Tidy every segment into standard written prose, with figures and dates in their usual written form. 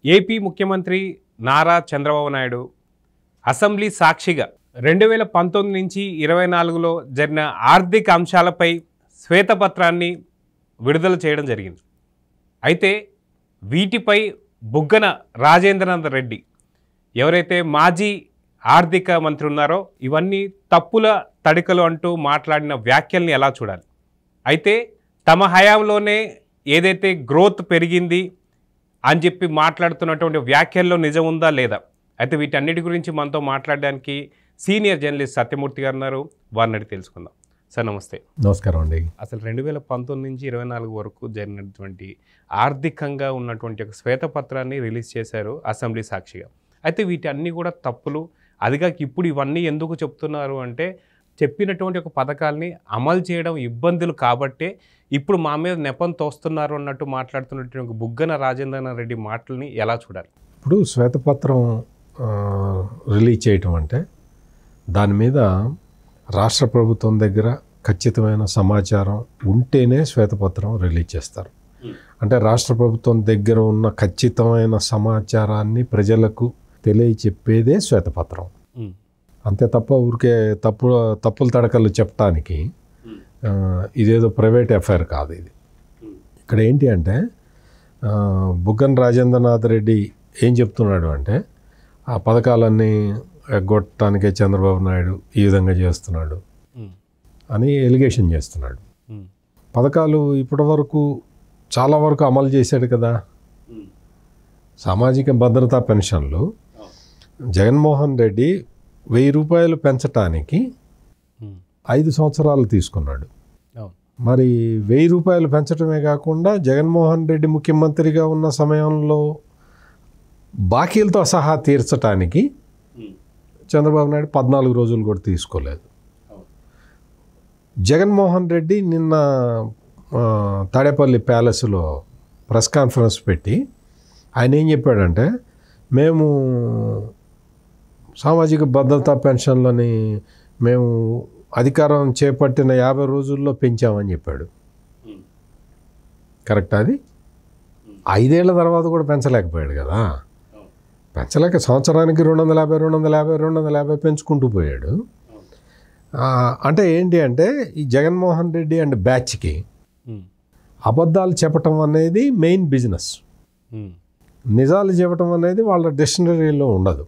AP ముఖ్యమంత్రి Nara Chandrababu Naidu assembly సాక్షిగా 2019 నుంచి 24లో జరిగిన ఆర్థిక అంశాలపై శ్వేతపత్రాన్ని విడుదల చేయడం జరిగింది. అయితే వీటిపై బుగ్గన రాజేంద్రనాథ్ రెడ్డి ఎవరైతే మాజీ ఆర్థిక మంత్రి ఉన్నారో ఇవన్నీ తప్పుల తడికలు అంటూ మాట్లాడిన వ్యాఖ్యల్ని ఎలా చూడాలి? అయితే తమ హయాంలోనే ఏదైతే గ్రోత్ పెరిగింది అని చెప్పి మాట్లాడుతున్నటువంటి వ్యాఖ్యల్లో నిజం ఉందా లేదా? అయితే వీటన్నిటి గురించి మనతో మాట్లాడడానికి సీనియర్ జర్నలిస్ట్ సత్యమూర్తి గారు ఉన్నారు. వారిని అడిగి తెలుసుకుందాం. సార్ నమస్తే. నమస్కారం అండి. అసలు 2019 నుంచి 24 వరకు జరిగినటువంటి ఆర్థికంగా ఉన్నటువంటి ఒక శ్వేతపత్రాన్ని రిలీజ్ చేశారు అసెంబ్లీ సాక్షిగా. అయితే వీటన్నీ కూడా తప్పులు, అదిగా ఇప్పుడు ఇవన్నీ ఎందుకు చెప్తున్నారు అంటే చెప్పినటువంటి ఒక పథకాల్ని అమలు చేయడం ఇబ్బందులు కాబట్టే ఇప్పుడు మా మీద నెపం తోస్తున్నారు అన్నట్టు మాట్లాడుతున్నటువంటి బుగ్గన రాజేంద్రనాథ్ రెడ్డి మాటల్ని ఎలా చూడాలి? ఇప్పుడు శ్వేతపత్రం రిలీజ్ చేయటం అంటే దాని మీద రాష్ట్ర ప్రభుత్వం దగ్గర ఖచ్చితమైన సమాచారం ఉంటేనే శ్వేతపత్రం రిలీజ్ చేస్తారు. అంటే రాష్ట్ర ప్రభుత్వం దగ్గర ఉన్న ఖచ్చితమైన సమాచారాన్ని ప్రజలకు తెలియచెప్పేదే శ్వేతపత్రం. అంతే తప్ప ఊరికే తప్పుల తడకలు చెప్పడానికి ఇదేదో ప్రైవేట్ అఫైర్ కాదు. ఇది ఇక్కడ ఏంటి అంటే బుగ్గన రాజేంద్రనాథ్ రెడ్డి ఏం చెప్తున్నాడు అంటే ఆ పథకాలన్నీ ఎగ్గొట్టడానికే చంద్రబాబు నాయుడు ఈ విధంగా చేస్తున్నాడు అని ఎలిగేషన్ చేస్తున్నాడు. పథకాలు ఇప్పటి వరకు చాలా వరకు అమలు చేశాడు కదా. సామాజిక భద్రతా పెన్షన్లు జగన్మోహన్ రెడ్డి 1000 రూపాయలు పెంచటానికి 5 సంవత్సరాలు తీసుకున్నాడు. మరి 1000 రూపాయలు పెంచడమే కాకుండా జగన్మోహన్ రెడ్డి ముఖ్యమంత్రిగా ఉన్న సమయంలో బాకీలతో సహా తీర్చడానికి చంద్రబాబు నాయుడు 14 రోజులు కూడా తీసుకోలేదు. జగన్మోహన్ రెడ్డి నిన్న తాడేపల్లి ప్యాలెస్లో ప్రెస్ కాన్ఫరెన్స్ పెట్టి ఆయన ఏం చెప్పాడంటే మేము సామాజిక భద్రతా పెన్షన్లని మేము అధికారం చేపట్టిన 50 రోజుల్లో పెంచామని చెప్పాడు. కరెక్ట్? అది 5 ఏళ్ల తర్వాత కూడా పెంచలేకపోయాడు కదా. పెంచలేక సంవత్సరానికి 250 పెంచుకుంటూ పోయాడు. అంటే ఏంటి అంటే ఈ జగన్మోహన్ రెడ్డి అండ్ బ్యాచ్కి అబద్ధాలు చెప్పటం అనేది మెయిన్ బిజినెస్. నిజాలు చెప్పటం అనేది వాళ్ళ డిక్షనరీలో ఉండదు.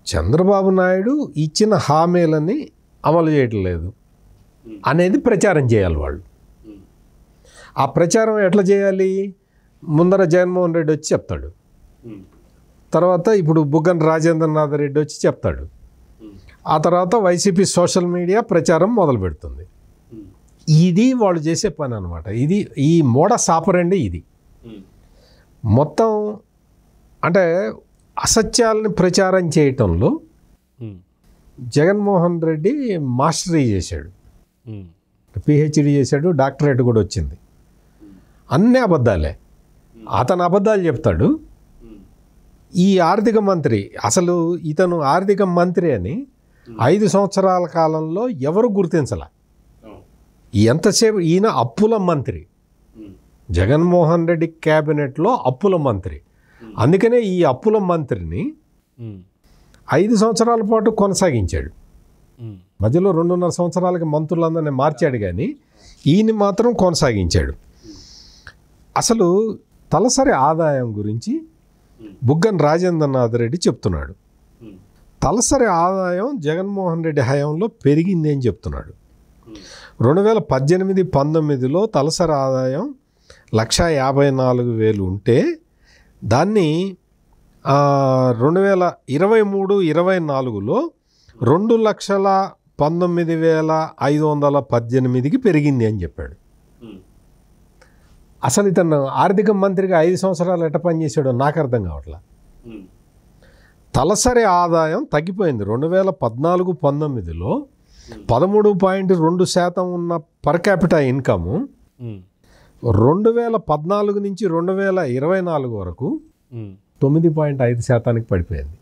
చంద్రబాబు నాయుడు ఇచ్చిన హామీలని అమలు చేయటం లేదు అనేది ప్రచారం చేయాలి వాళ్ళు. ఆ ప్రచారం ఎట్లా చేయాలి? ముందర జగన్మోహన్ రెడ్డి వచ్చి చెప్తాడు, తర్వాత ఇప్పుడు బుగ్గన రాజేంద్రనాథ్ రెడ్డి వచ్చి చెప్తాడు, ఆ తర్వాత వైసీపీ సోషల్ మీడియా ప్రచారం మొదలు పెడుతుంది. ఇది వాళ్ళు చేసే పని అనమాట. ఇది ఈ మోడస్ ఆపరండి. ఇది మొత్తం అంటే అసత్యాలని ప్రచారం చేయటంలో జగన్మోహన్ రెడ్డి మాస్టరీ చేశాడు. పిహెచ్డి చేశాడు, డాక్టరేట్ కూడా వచ్చింది. అన్నీ అబద్ధాలే. అతను అబద్ధాలు చెప్తాడు. ఈ ఆర్థిక మంత్రి అసలు ఇతను ఆర్థిక మంత్రి అని 5 సంవత్సరాల కాలంలో ఎవరు గుర్తించాల. ఎంతసేపు ఈయన అప్పుల మంత్రి, జగన్మోహన్ రెడ్డి క్యాబినెట్లో అప్పుల మంత్రి. అందుకనే ఈ అప్పుల మంత్రిని 5 సంవత్సరాల పాటు కొనసాగించాడు. మధ్యలో 2.5 సంవత్సరాలకి మంత్రులందరినీ మార్చాడు, కానీ ఈయన మాత్రం కొనసాగించాడు. అసలు తలసరి ఆదాయం గురించి బుగ్గన రాజేంద్రనాథ్ రెడ్డి చెప్తున్నాడు. తలసరి ఆదాయం జగన్మోహన్ రెడ్డి హయాంలో పెరిగింది అని చెప్తున్నాడు. 2018-19లో తలసరి ఆదాయం 1,54,000 ఉంటే దాన్ని 2023-24లో 2,19,518కి పెరిగింది అని చెప్పాడు. అసలు ఇతను ఆర్థిక మంత్రిగా 5 సంవత్సరాలు ఎట్ట పనిచేశాడో నాకు అర్థం కావట్లా. తలసరి ఆదాయం తగ్గిపోయింది. 2014-19లో 13.2% ఉన్న పర్ క్యాపిటల్ ఇన్కమ్ 2014 నుంచి 2024 వరకు 9.5% పడిపోయింది.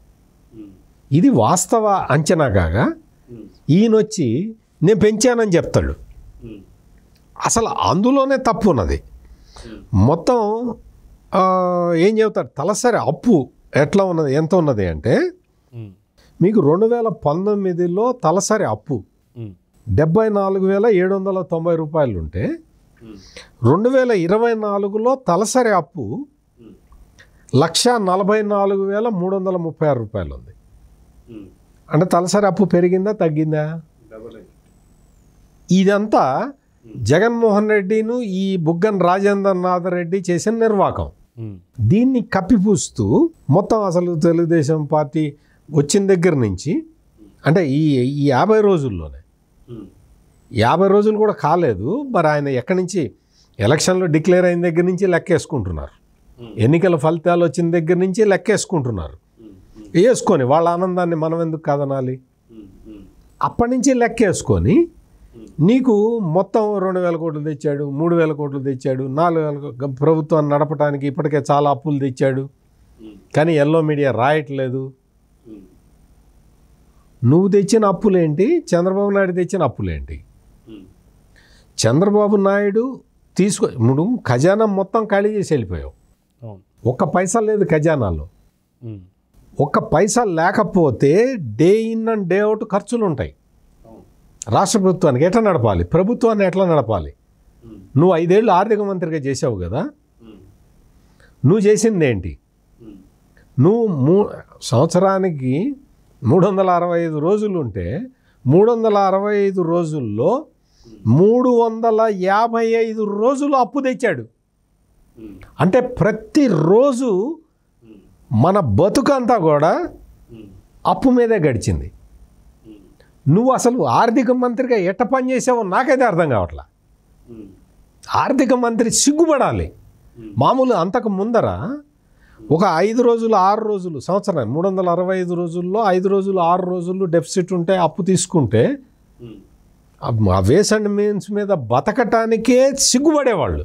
ఇది వాస్తవ అంచనా కాగా ఈయనొచ్చి నేను పెంచానని చెప్తాడు. అసలు అందులోనే తప్పు ఉన్నది. మొత్తం ఏం చెబుతారు తలసరి అప్పు ఎట్లా ఉన్నది, ఎంత ఉన్నది అంటే మీకు 2019లో తలసరి అప్పు 74,790 రూపాయలు ఉంటే 2024లో తలసరి అప్పు 1,44,336 రూపాయలు ఉంది. అంటే తలసరి అప్పు పెరిగిందా తగ్గిందా? ఇదంతా జగన్మోహన్ రెడ్డిను ఈ బుగ్గన రాజేంద్రనాథ్ రెడ్డి చేసిన నిర్వాకం. దీన్ని కప్పిపూస్తూ మొత్తం అసలు తెలుగుదేశం పార్టీ వచ్చిన దగ్గర నుంచి అంటే ఈ 50 రోజుల్లోనే 50 రోజులు కూడా కాలేదు. మరి ఆయన ఎక్కడి నుంచి ఎలక్షన్లో డిక్లేర్ అయిన దగ్గర నుంచి లెక్కేసుకుంటున్నారు, ఎన్నికల ఫలితాలు వచ్చిన దగ్గర నుంచి లెక్కేసుకుంటున్నారు. వేసుకొని వాళ్ళ ఆనందాన్ని మనం ఎందుకు కాదనాలి? అప్పటి నుంచి లెక్కేసుకొని నీకు మొత్తం 2,000 కోట్లు తెచ్చాడు, 3,000 కోట్లు తెచ్చాడు, 4,000 ప్రభుత్వాన్ని నడపడానికి ఇప్పటికే చాలా అప్పులు తెచ్చాడు, కానీ ఎల్లో మీడియా రాయట్లేదు. నువ్వు తెచ్చిన అప్పులేంటి, చంద్రబాబు నాయుడు తెచ్చిన అప్పులేంటి? చంద్రబాబు నాయుడు నువ్వు ఖజానా మొత్తం ఖాళీ చేసి వెళ్ళిపోయావు. ఒక్క పైసా లేదు ఖజానాలో. ఒక్క పైసా లేకపోతే day in and day out ఖర్చులు ఉంటాయి. రాష్ట్ర ప్రభుత్వానికి ఎట్లా నడపాలి, ప్రభుత్వాన్ని ఎట్లా నడపాలి? నువ్వు 5 ఏళ్ళు ఆర్థిక మంత్రిగా చేసావు కదా, నువ్వు చేసింది ఏంటి? నువ్వు సంవత్సరానికి 365 రోజులు ఉంటే 365 రోజుల్లో 355 రోజులు అప్పు తెచ్చాడు. అంటే ప్రతిరోజు మన బతుకంతా కూడా అప్పు మీదే గడిచింది. నువ్వు అసలు ఆర్థిక మంత్రిగా ఎట్ట పని చేసావో నాకైతే అర్థం కావట్లా. ఆర్థిక మంత్రి సిగ్గుపడాలి. మామూలు అంతకు ముందర ఒక 5 రోజులు 6 రోజులు సంవత్సరాన్ని 365 రోజుల్లో 5 రోజులు 6 రోజులు డెఫిసిట్ ఉంటే అప్పు తీసుకుంటే ఆ వేస్ అండ్ మీన్స్ మీద బతకటానికే సిగ్గుపడేవాళ్ళు.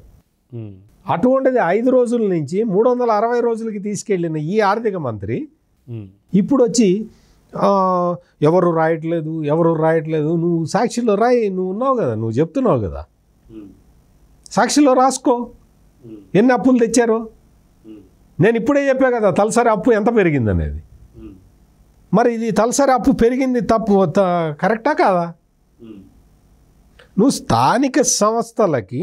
అటువంటిది 5 రోజుల నుంచి 360 రోజులకి తీసుకెళ్ళిన ఈ ఆర్థిక మంత్రి ఇప్పుడు వచ్చి ఎవరు రాయట్లేదు, నువ్వు సాక్షిలో రాయి, నువ్వు ఉన్నావు కదా, నువ్వు చెప్తున్నావు కదా, సాక్షిలో రాసుకో ఎన్ని అప్పులు తెచ్చారో. నేను ఇప్పుడే చెప్పా కదా తలసరి అప్పు ఎంత పెరిగింది అనేది. మరి ఇది తలసరి అప్పు పెరిగింది తప్పు కరెక్టా కాదా? నువ్వు స్థానిక సంస్థలకి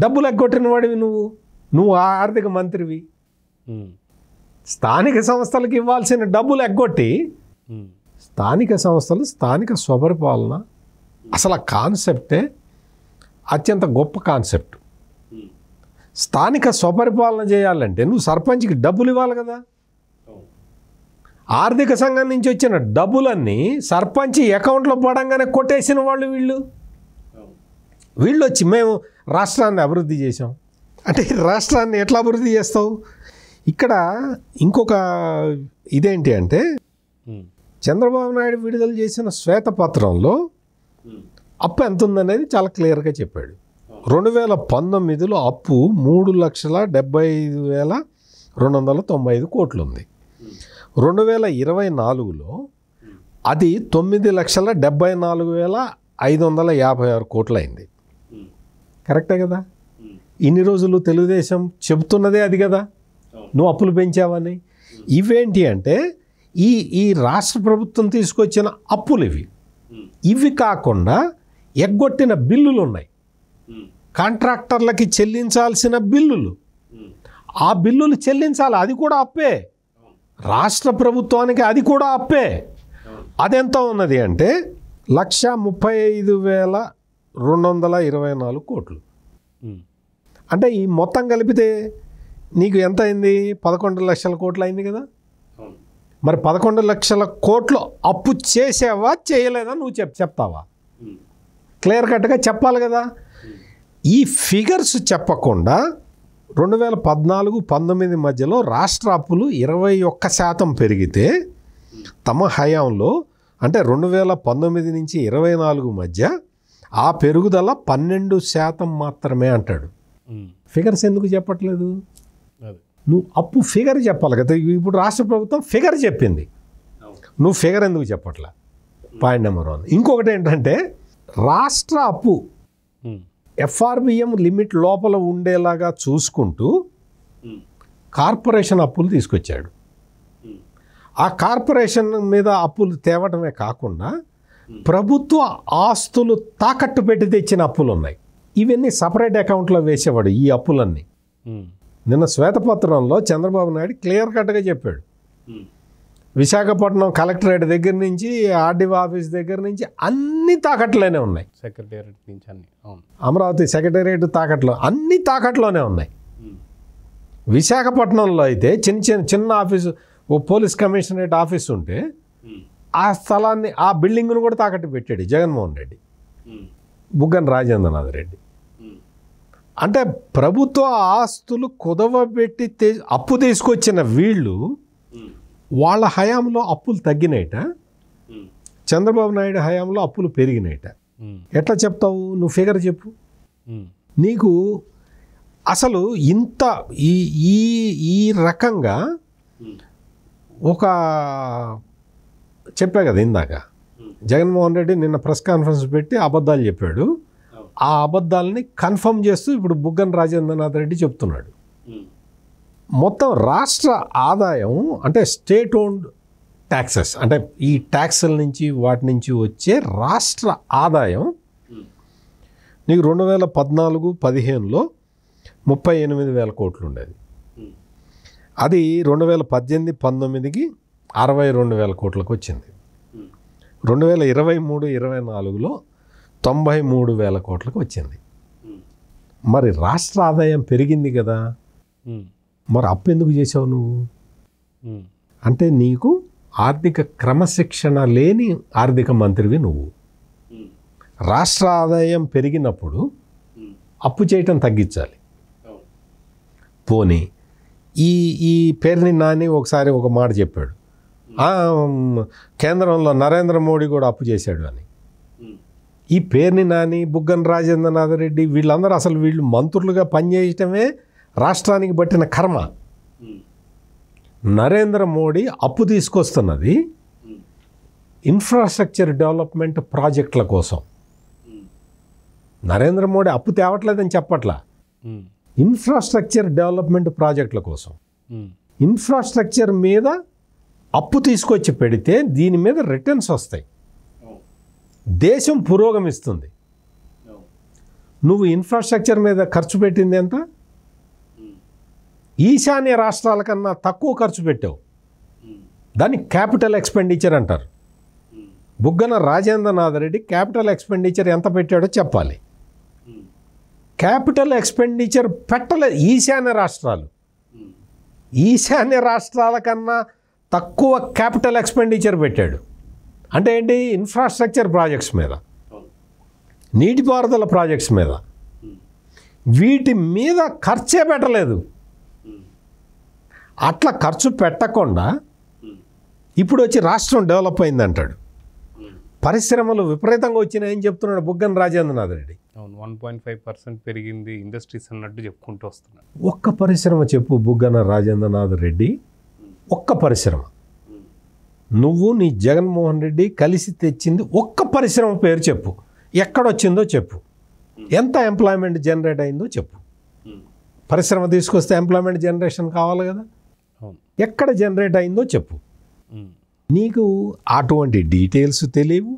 డబ్బులు ఎగ్గొట్టిన వాడివి, నువ్వు ఆర్థిక మంత్రివి. స్థానిక సంస్థలకు ఇవ్వాల్సిన డబ్బులు ఎగ్గొట్టి స్థానిక సంస్థలు స్థానిక స్వపరిపాలన అసలు ఆ కాన్సెప్టే అత్యంత గొప్ప కాన్సెప్ట్. స్థానిక స్వపరిపాలన చేయాలంటే నువ్వు సర్పంచ్కి డబ్బులు ఇవ్వాలి కదా. ఆర్థిక సంఘం నుంచి వచ్చిన డబ్బులన్నీ సర్పంచ్ అకౌంట్లో పడంగానే కొట్టేసిన వాళ్ళు వీళ్ళు వచ్చి మేము రాష్ట్రాన్ని అభివృద్ధి చేసాం అంటే రాష్ట్రాన్ని ఎట్లా అభివృద్ధి చేస్తావు? ఇక్కడ ఇంకొక ఇదేంటి అంటే చంద్రబాబు నాయుడు విడుదల చేసిన శ్వేతపత్రంలో అప్పు ఎంత ఉందనేది చాలా క్లియర్గా చెప్పాడు. 2019లో అప్పు 3,75,295 కోట్లు ఉంది. 2024లో అది 9,74,556 కోట్లు అయింది. కరెక్టే కదా? ఇన్ని రోజులు తెలుగుదేశం చెబుతున్నదే అది కదా, నువ్వు అప్పులు పెంచావని. ఇవేంటి అంటే ఈ రాష్ట్ర ప్రభుత్వం తీసుకొచ్చిన అప్పులు ఇవి కాకుండా ఎగ్గొట్టిన బిల్లులు ఉన్నాయి, కాంట్రాక్టర్లకి చెల్లించాల్సిన బిల్లులు. ఆ బిల్లులు చెల్లించాలి, అది కూడా అప్పే. రాష్ట్ర ప్రభుత్వానికి అది కూడా అప్పే. అదెంత ఉన్నది అంటే 135,224 కోట్లు. అంటే ఈ మొత్తం కలిపితే నీకు ఎంత అయింది? 11 లక్షల కోట్లు అయింది కదా. మరి 11 లక్షల కోట్లు అప్పు చేసావా చేయలేదా నువ్వు చెప్తావా? క్లియర్ కట్గా చెప్పాలి కదా. ఈ ఫిగర్స్ చెప్పకుండా 2014-19 మధ్యలో రాష్ట్ర అప్పులు 21% పెరిగితే తమ హయాంలో అంటే 2019 నుంచి 24 మధ్య ఆ పెరుగుదల 12% మాత్రమే అంటాడు. ఫిగర్స్ ఎందుకు చెప్పట్లేదు? నువ్వు అప్పు ఫిగర్ చెప్పాలి కదా. ఇప్పుడు రాష్ట్ర ప్రభుత్వం ఫిగర్ చెప్పింది, నువ్వు ఫిగర్ ఎందుకు చెప్పట్లే? Point number 1. ఇంకొకటి ఏంటంటే రాష్ట్ర అప్పు FRBM లిమిట్ లోపల ఉండేలాగా చూసుకుంటూ కార్పొరేషన్ అప్పులు తీసుకొచ్చాడు. ఆ కార్పొరేషన్ మీద అప్పులు తేవటమే కాకుండా ప్రభుత్వ ఆస్తులు తాకట్టు పెట్టి తెచ్చిన అప్పులు ఉన్నాయి. ఇవన్నీ సపరేట్ అకౌంట్లో వేసేవాడు ఈ అప్పులన్నీ. నిన్న శ్వేతపత్రంలో చంద్రబాబు నాయుడు క్లియర్ కట్గా చెప్పాడు. విశాఖపట్నం కలెక్టరేట్ దగ్గర నుంచి ఆర్డీఓ ఆఫీస్ దగ్గర నుంచి అన్ని తాకట్లోనే ఉన్నాయి. సెక్రటేరియట్ నుంచి అన్ని. అమరావతి సెక్రటేరియట్ తాకట్లో అన్ని తాకట్లోనే ఉన్నాయి. విశాఖపట్నంలో అయితే చిన్న ఆఫీసు, ఓ పోలీస్ కమిషనరేట్ ఆఫీస్ ఉంటే ఆ స్థలాన్ని, ఆ బిల్డింగ్ను కూడా తాకట్టు పెట్టాడు జగన్మోహన్ రెడ్డి, బుగ్గన రాజేంద్రనాథ్ రెడ్డి. అంటే ప్రభుత్వ ఆస్తులు కుదవబెట్టి అప్పు తీసుకొచ్చిన వీళ్ళు వాళ్ళ హయాంలో అప్పులు తగ్గినాయిట, చంద్రబాబు నాయుడు హయాంలో అప్పులు పెరిగినాయిట. ఎట్లా చెప్తావు నువ్వు? ఫిగర్ చెప్పు. నీకు అసలు ఇంత ఈ రకంగా ఒక చెప్పా కదా ఇందాక, జగన్మోహన్ రెడ్డి నిన్న ప్రెస్ కాన్ఫరెన్స్ పెట్టి అబద్ధాలు చెప్పాడు. ఆ అబద్ధాలని కన్ఫర్మ్ చేస్తూ ఇప్పుడు బుగ్గన రాజేంద్రనాథ్ రెడ్డి చెప్తున్నాడు. మొత్తం రాష్ట్ర ఆదాయం అంటే స్టేట్ ఓన్డ్ ట్యాక్సెస్, అంటే ఈ ట్యాక్సుల నుంచి వాటి నుంచి వచ్చే రాష్ట్ర ఆదాయం నీకు 2014-15లో 38,000 కోట్లు ఉండేది. అది 2018-19కి 62,000 కోట్లకు వచ్చింది. 2023-24లో 93,000 కోట్లకు వచ్చింది. మరి రాష్ట్ర ఆదాయం పెరిగింది కదా, మరి అప్పు ఎందుకు చేసావు నువ్వు? అంటే నీకు ఆర్థిక క్రమశిక్షణ లేని ఆర్థిక మంత్రివి నువ్వు. రాష్ట్ర ఆదాయం పెరిగినప్పుడు అప్పు చేయటం తగ్గించాలి. పోనీ ఈ పేరుని నాని ఒకసారి ఒక మాట చెప్పాడు, కేంద్రంలో నరేంద్ర మోడీ కూడా అప్పు చేశాడు అని. ఈ పేరుని నాని, బుగ్గన రాజేంద్రనాథ్ రెడ్డి వీళ్ళందరూ అసలు వీళ్ళు మంత్రులుగా పనిచేయటమే రాష్ట్రానికి పట్టిన కర్మ. నరేంద్ర మోడీ అప్పు తీసుకొస్తున్నది ఇన్ఫ్రాస్ట్రక్చర్ డెవలప్మెంట్ ప్రాజెక్టుల కోసం. నరేంద్ర మోడీ అప్పు తేవట్లేదని చెప్పట్లా, ఇన్ఫ్రాస్ట్రక్చర్ డెవలప్మెంట్ ప్రాజెక్టుల కోసం. ఇన్ఫ్రాస్ట్రక్చర్ మీద అప్పు తీసుకొచ్చి పెడితే దీని మీద రిటర్న్స్ వస్తాయి, దేశం పురోగమిస్తుంది. నువ్వు ఇన్ఫ్రాస్ట్రక్చర్ మీద ఖర్చు పెట్టింది ఎంత? ఈశాన్య రాష్ట్రాల కన్నా తక్కువ ఖర్చు పెట్టావు. దాన్ని క్యాపిటల్ ఎక్స్పెండిచర్ అంటారు. బుగ్గన రాజేంద్రనాథ్ రెడ్డి క్యాపిటల్ ఎక్స్పెండిచర్ ఎంత పెట్టాడో చెప్పాలి. క్యాపిటల్ ఎక్స్పెండిచర్ పెట్టలేదు ఈశాన్య రాష్ట్రాలు. ఈశాన్య రాష్ట్రాల కన్నా తక్కువ క్యాపిటల్ ఎక్స్పెండిచర్ పెట్టాడు. అంటే ఏంటి? ఇన్ఫ్రాస్ట్రక్చర్ ప్రాజెక్ట్స్ మీద, నీటిపారుదల ప్రాజెక్ట్స్ మీద, వీటి మీద ఖర్చే పెట్టలేదు. అట్లా ఖర్చు పెట్టకుండా ఇప్పుడు వచ్చి రాష్ట్రం డెవలప్ అయింది అంటాడు. పరిశ్రమలు విపరీతంగా వచ్చినాయని చెప్తున్నాడు బుగ్గన రాజేంద్రనాథ్ రెడ్డి. 1.5% పెరిగింది ఇండస్ట్రీస్ అన్నట్టు చెప్పుకుంటూ వస్తున్నాడు. ఒక్క పరిశ్రమ చెప్పు బుగ్గన రాజేంద్రనాథ్ రెడ్డి, ఒక్క పరిశ్రమ. నువ్వు నీ జగన్మోహన్ రెడ్డి కలిసి తెచ్చింది ఒక్క పరిశ్రమ పేరు చెప్పు. ఎక్కడొచ్చిందో చెప్పు, ఎంత ఎంప్లాయ్మెంట్ జనరేట్ అయిందో చెప్పు. పరిశ్రమ తీసుకొస్తే ఎంప్లాయ్మెంట్ జనరేషన్ కావాలి కదా, ఎక్కడ జనరేట్ అయిందో చెప్పు. నీకు అటువంటి డీటెయిల్స్ తెలియవు.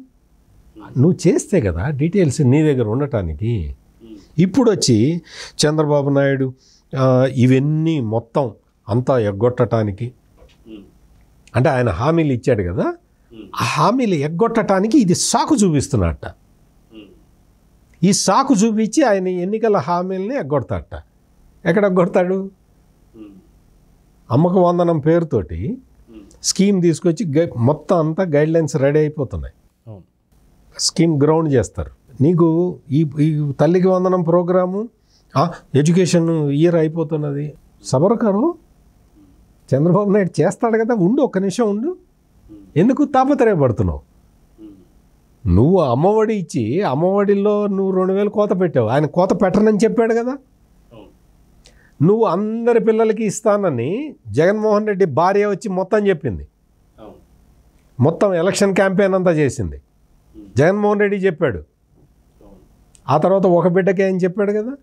నువ్వు చేస్తే కదా డీటెయిల్స్ నీ దగ్గర ఉండటానికి. ఇప్పుడు వచ్చి చంద్రబాబు నాయుడు ఇవన్నీ మొత్తం అంతా ఎగ్గొట్టడానికి, అంటే ఆయన హామీలు ఇచ్చాడు కదా, ఆ హామీలు ఎగ్గొట్టడానికి ఇది సాకు చూపిస్తున్నట్ట. ఈ సాకు చూపించి ఆయన ఎన్నికల హామీలని ఎగ్గొడతాడట. ఎక్కడ ఎగ్గొడతాడు? అమ్మక వందనం పేరుతోటి స్కీమ్ తీసుకొచ్చి మొత్తం అంతా గైడ్లైన్స్ రెడీ అయిపోతున్నాయి. స్కీమ్ గ్రౌండ్ చేస్తారు. నీకు ఈ Thalliki Vandanam program, education year అయిపోతున్నది. సబరకరు చంద్రబాబు నాయుడు చేస్తాడు కదా, ఉండు ఒక్క నిమిషం ఉండు. ఎందుకు తాపత్రయపడుతున్నావు? నువ్వు అమ్మఒడి ఇచ్చి అమ్మఒడిలో నువ్వు 2,000 కోత పెట్టావు. ఆయన కోత పెట్టనని చెప్పాడు కదా. నువ్వు అందరి పిల్లలకి ఇస్తానని జగన్మోహన్ రెడ్డి భార్య వచ్చి మొత్తం చెప్పింది. మొత్తం ఎలక్షన్ క్యాంపెయిన్ అంతా చేసింది. జగన్మోహన్ రెడ్డి చెప్పాడు. ఆ తర్వాత ఒక బిడ్డకే అని చెప్పాడు కదా.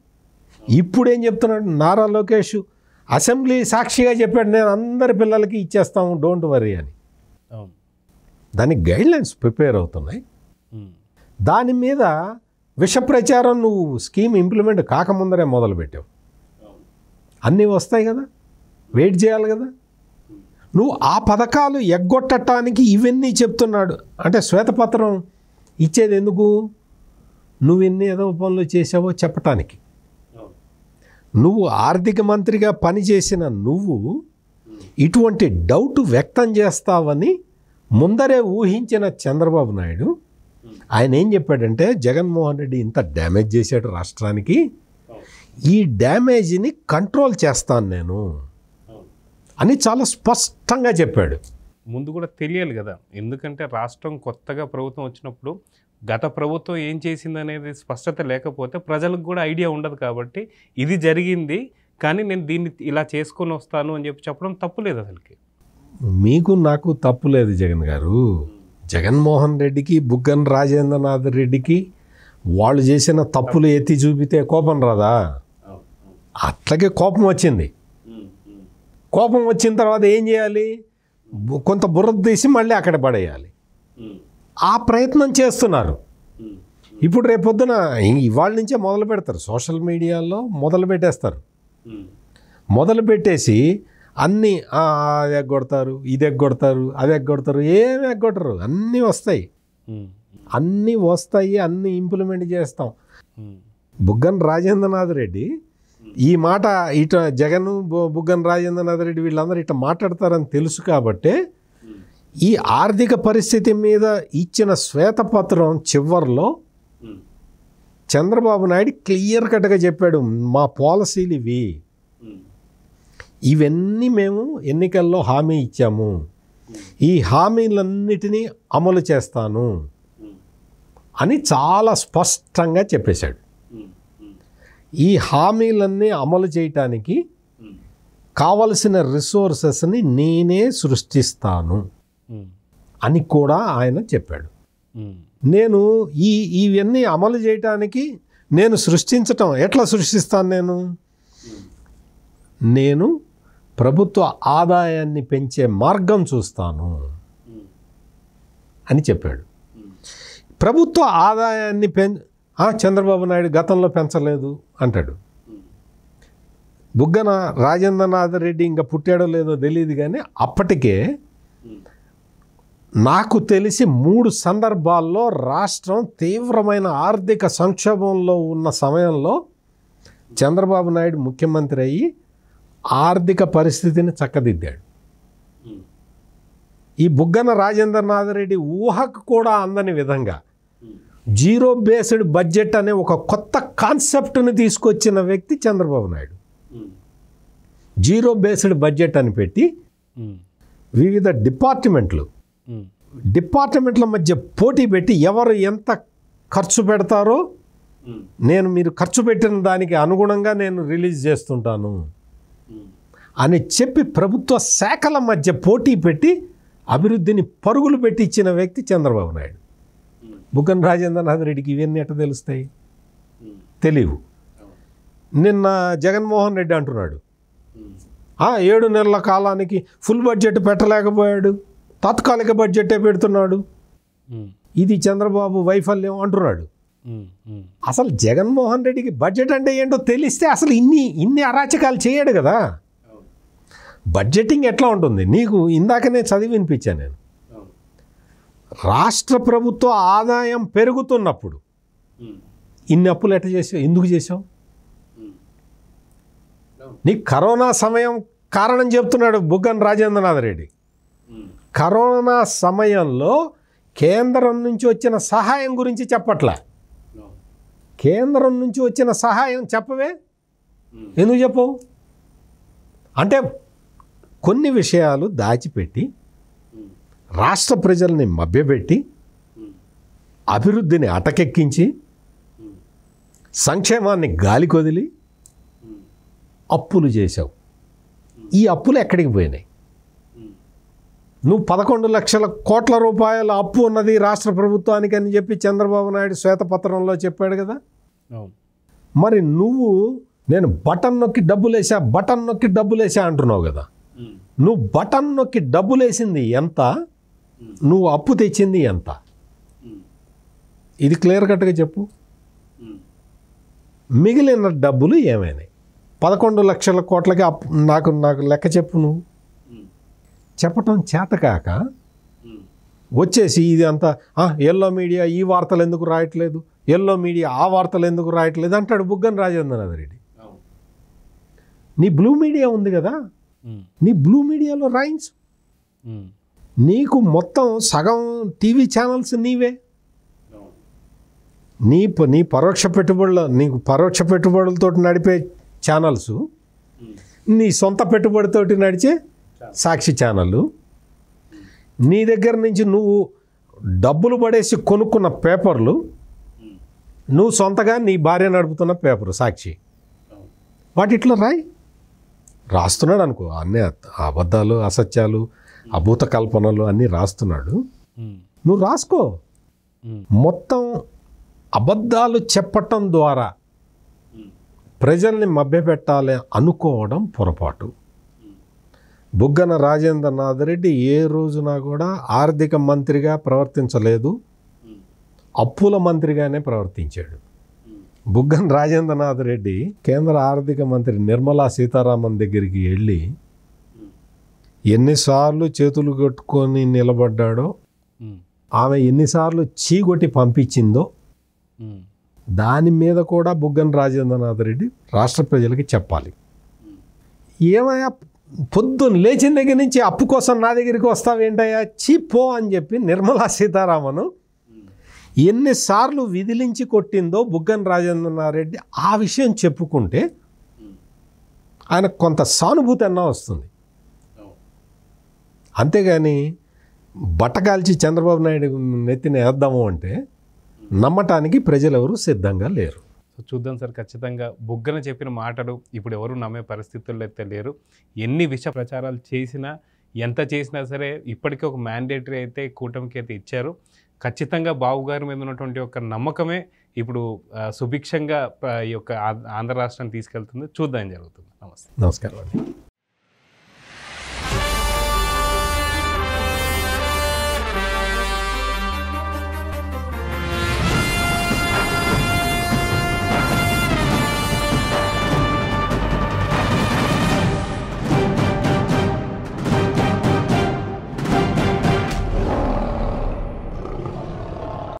ఇప్పుడు ఏం చెప్తున్నాడు? నారా లోకేష్ అసెంబ్లీ సాక్షిగా చెప్పాడు, నేను అందరి పిల్లలకి ఇచ్చేస్తాము, డోంట్ వరీ అని. దానికి గైడ్లైన్స్ ప్రిపేర్ అవుతున్నాయి. దాని మీద విష ప్రచారం నువ్వు స్కీమ్ ఇంప్లిమెంట్ కాకముందరే మొదలుపెట్టావు. అన్నీ వస్తాయి కదా, వెయిట్ చేయాలి కదా. నువ్వు ఆ పథకాలు ఎగ్గొట్టడానికి ఇవన్నీ చెప్తున్నాడు అంటే శ్వేతపత్రం ఇచ్చేది ఎందుకు? నువ్వు ఎన్ని ఏదో పనులు చేసావో చెప్పటానికి. నువ్వు ఆర్థిక మంత్రిగా పనిచేసిన నువ్వు ఇటువంటి డౌట్ వ్యక్తం చేస్తావని ముందరే ఊహించిన చంద్రబాబు నాయుడు ఆయన ఏం చెప్పాడంటే, జగన్మోహన్ రెడ్డి ఇంత డ్యామేజ్ చేశాడు రాష్ట్రానికి, ఈ డ్యామేజ్ని కంట్రోల్ చేస్తాను నేను అని చాలా స్పష్టంగా చెప్పాడు. ముందు కూడా తెలియాలి కదా, ఎందుకంటే రాష్ట్రం కొత్తగా ప్రభుత్వం వచ్చినప్పుడు గత ప్రభుత్వం ఏం చేసింది అనేది స్పష్టత లేకపోతే ప్రజలకు కూడా ఐడియా ఉండదు. కాబట్టి ఇది జరిగింది కానీ నేను దీన్ని ఇలా చేసుకొని వస్తాను అని చెప్పడం తప్పులేదు అసలుకి. మీకు నాకు తప్పు లేదు జగన్ గారు. జగన్మోహన్ రెడ్డికి బుగ్గన రాజేంద్రనాథ్ రెడ్డికి వాళ్ళు చేసిన తప్పులు ఎత్తి చూపితే కోపం రాదా? అట్లాగే కోపం వచ్చింది. కోపం వచ్చిన తర్వాత ఏం చేయాలి? కొంత బుర్ర తీసి మళ్ళీ అక్కడ పడేయాలి. ఆ ప్రయత్నం చేస్తున్నారు. ఇప్పుడు రేపొద్దున ఇవాళ నుంచే మొదలు పెడతారు, సోషల్ మీడియాలో మొదలు పెట్టేస్తారు. మొదలు పెట్టేసి అన్నీ అది ఎగ్గొడతారు, ఇది ఎగ్గొడతారు, అది ఎగ్గొడతారు. ఏమి ఎగ్గొట్టరు, అన్నీ వస్తాయి, అన్నీ వస్తాయి, అన్నీ ఇంప్లిమెంట్ చేస్తాం. బుగ్గన రాజేంద్రనాథ్ రెడ్డి ఈ మాట ఇట జగన్ బుగ్గన రాజేంద్రనాథ్ రెడ్డి వీళ్ళందరూ ఇట్లా మాట్లాడతారని తెలుసు కాబట్టే ఈ ఆర్థిక పరిస్థితి మీద ఇచ్చిన శ్వేతపత్రం చివరిలో చంద్రబాబు నాయుడు క్లియర్ కట్గా చెప్పాడు, మా పాలసీలు ఇవి, ఇవన్నీ మేము ఎన్నికల్లో హామీ ఇచ్చాము, ఈ హామీలన్నిటినీ అమలు చేస్తాను అని చాలా స్పష్టంగా చెప్పేశాడు. ఈ హామీలన్నీ అమలు చేయటానికి కావలసిన రిసోర్సెస్ని నేనే సృష్టిస్తాను అని కూడా ఆయన చెప్పాడు. నేను ఇవన్నీ అమలు చేయటానికి నేను సృష్టించటం ఎట్లా సృష్టిస్తాను? నేను ప్రభుత్వ ఆదాయాన్ని పెంచే మార్గం చూస్తాను అని చెప్పాడు. ప్రభుత్వ ఆదాయాన్ని చంద్రబాబు నాయుడు గతంలో పెంచలేదు అంటాడు. బుగ్గన రాజేంద్రనాథ్ రెడ్డి ఇంకా పుట్టాడో లేదో తెలియదు కానీ అప్పటికే నాకు తెలిసి 3 సందర్భాల్లో రాష్ట్రం తీవ్రమైన ఆర్థిక సంక్షోభంలో ఉన్న సమయంలో చంద్రబాబు నాయుడు ముఖ్యమంత్రి అయ్యి ఆర్థిక పరిస్థితిని చక్కదిద్దాడు. ఈ బుగ్గన రాజేంద్రనాథ్ రెడ్డి ఊహకు కూడా అందని విధంగా జీరో బేస్డ్ బడ్జెట్ అనే ఒక కొత్త కాన్సెప్ట్ని తీసుకొచ్చిన వ్యక్తి Chandrababu Naidu. Zero based budget అని పెట్టి వివిధ డిపార్ట్మెంట్ల మధ్య పోటీ పెట్టి ఎవరు ఎంత ఖర్చు పెడతారో మీరు ఖర్చు పెట్టిన దానికి అనుగుణంగా నేను రిలీజ్ చేస్తుంటాను అని చెప్పి ప్రభుత్వ శాఖల మధ్య పోటీ పెట్టి అభివృద్ధిని పరుగులు పెట్టి ఇచ్చిన వ్యక్తి చంద్రబాబు నాయుడు. బుగ్గన రాజేంద్రనాథ్ రెడ్డికి ఇవన్నీ ఎట్లా తెలుస్తాయి? తెలియవు. నిన్న జగన్మోహన్ రెడ్డి అంటున్నాడు 7 నెలల కాలానికి ఫుల్ బడ్జెట్ పెట్టలేకపోయాడు, తాత్కాలిక బడ్జెటే పెడుతున్నాడు, ఇది చంద్రబాబు వైఫల్యం అంటున్నాడు. అసలు జగన్మోహన్ రెడ్డికి బడ్జెట్ అంటే ఏంటో తెలిస్తే అసలు ఇన్ని అరాచకాలు చేయడు కదా. బడ్జెటింగ్ ఎట్లా ఉంటుంది? నీకు ఇందాకనే చదివి వినిపించాను నేను. రాష్ట్ర ప్రభుత్వ ఆదాయం పెరుగుతున్నప్పుడు ఇన్ని అప్పులు ఎట్లా చేసావు? ఎందుకు చేసావు? నీ కరోనా సమయం కారణం చెప్తున్నాడు బుగ్గన రాజేంద్రనాథ్ రెడ్డి. కరోనా సమయంలో కేంద్రం నుంచి వచ్చిన సహాయం గురించి చెప్పట్లే. కేంద్రం నుంచి వచ్చిన సహాయం చెప్పవే, ఎందుకు చెప్పవు? అంటే కొన్ని విషయాలు దాచిపెట్టి రాష్ట్ర ప్రజల్ని మభ్యపెట్టి అభివృద్ధిని అటకెక్కించి సంక్షేమాన్ని గాలికొదిలి అప్పులు చేశావు. ఈ అప్పులు ఎక్కడికి పోయినాయి? నువ్వు 11 లక్షల కోట్ల రూపాయల అప్పు ఉన్నది రాష్ట్ర ప్రభుత్వానికి అని చెప్పి చంద్రబాబు నాయుడు శ్వేతపత్రంలో చెప్పాడు కదా. మరి నువ్వు నేను బటన్ నొక్కి డబ్బులు వేసా అంటున్నావు కదా. నువ్వు బటన్ నొక్కి డబ్బులు వేసింది ఎంత, నువ్వు అప్పు తెచ్చింది ఎంత, ఇది క్లియర్ కట్గా చెప్పు. మిగిలిన డబ్బులు ఏమైనాయి? 11 లక్షల కోట్లకి నాకు లెక్క చెప్పు. నువ్వు చెప్పటం చేతకాక వచ్చేసి ఇది అంతా ఎల్లో మీడియా ఈ వార్తలు ఎందుకు రాయట్లేదు, ఎల్లో మీడియా ఆ వార్తలు ఎందుకు రాయట్లేదు అంటాడు బుగ్గన రాజేంద్రనాథ్ రెడ్డి. నీ బ్లూ మీడియా ఉంది కదా, నీ బ్లూ మీడియాలో రాయించు. నీకు మొత్తం సగం టీవీ ఛానల్స్ నీవే. నీ పరోక్ష పెట్టుబడులతో నడిపే ఛానల్స్, నీ సొంత పెట్టుబడితోటి నడిచే సాక్షి ఛానళ్ళు, నీ దగ్గర నుంచి నువ్వు డబ్బులు పడేసి కొనుక్కున్న పేపర్లు, నువ్వు సొంతగా నీ భార్య నడుపుతున్న పేపరు సాక్షి, వాటి ఇట్లా రాస్తున్నాడు అనుకో. అన్నీ అబద్ధాలు, అసత్యాలు, అభూత కల్పనలు అన్నీ రాస్తున్నాడు. నువ్వు రాసుకో. మొత్తం అబద్ధాలు చెప్పటం ద్వారా ప్రజల్ని మభ్యపెట్టాలి అనుకోవడం పొరపాటు. బుగ్గన రాజేంద్రనాథ్ రెడ్డి ఏ రోజున కూడా ఆర్థిక మంత్రిగా ప్రవర్తించలేదు, అప్పుల మంత్రిగానే ప్రవర్తించాడు. బుగ్గన రాజేంద్రనాథ్ రెడ్డి కేంద్ర ఆర్థిక మంత్రి నిర్మలా సీతారామన్ దగ్గరికి వెళ్ళి ఎన్నిసార్లు చేతులు కట్టుకొని నిలబడ్డాడో, ఆమె ఎన్నిసార్లు చీగొట్టి పంపించిందో దాని మీద కూడా బుగ్గన రాజేంద్రనాథ్ రెడ్డి రాష్ట్ర ప్రజలకి చెప్పాలి. ఏమయ్యా పొద్దున్న లేచిన దగ్గర నుంచి అప్పు కోసం నా దగ్గరికి వస్తావేంటయ్యా, చీపో అని చెప్పి నిర్మలా సీతారామన్ ఎన్నిసార్లు విదిలించి కొట్టిందో బుగ్గన రాజేంద్రనాథ్ రెడ్డి ఆ విషయం చెప్పుకుంటే ఆయనకు కొంత సానుభూతి అన్నా వస్తుంది. అంతేగాని బట్టకాల్చి చంద్రబాబు నాయుడు నెత్తిన వేద్దాము అంటే నమ్మటానికి ప్రజలు ఎవరు సిద్ధంగా లేరు. సో చూద్దాం సార్, ఖచ్చితంగా బుగ్గన చెప్పిన మాటలు ఇప్పుడు ఎవరు నమ్మే పరిస్థితుల్లో అయితే లేరు. ఎన్ని విష ప్రచారాలు చేసినా, ఎంత చేసినా సరే ఇప్పటికీ ఒక మ్యాండేటరీ అయితే కూటమికి అయితే ఇచ్చారు. ఖచ్చితంగా బాబు గారి మీద ఉన్నటువంటి ఒక నమ్మకమే ఇప్పుడు సుభిక్షంగా ఈ యొక్క ఆంధ్ర రాష్ట్రాన్ని తీసుకెళ్తుంది. చూద్దాం జరుగుతుంది. నమస్తే. నమస్కారం అండి.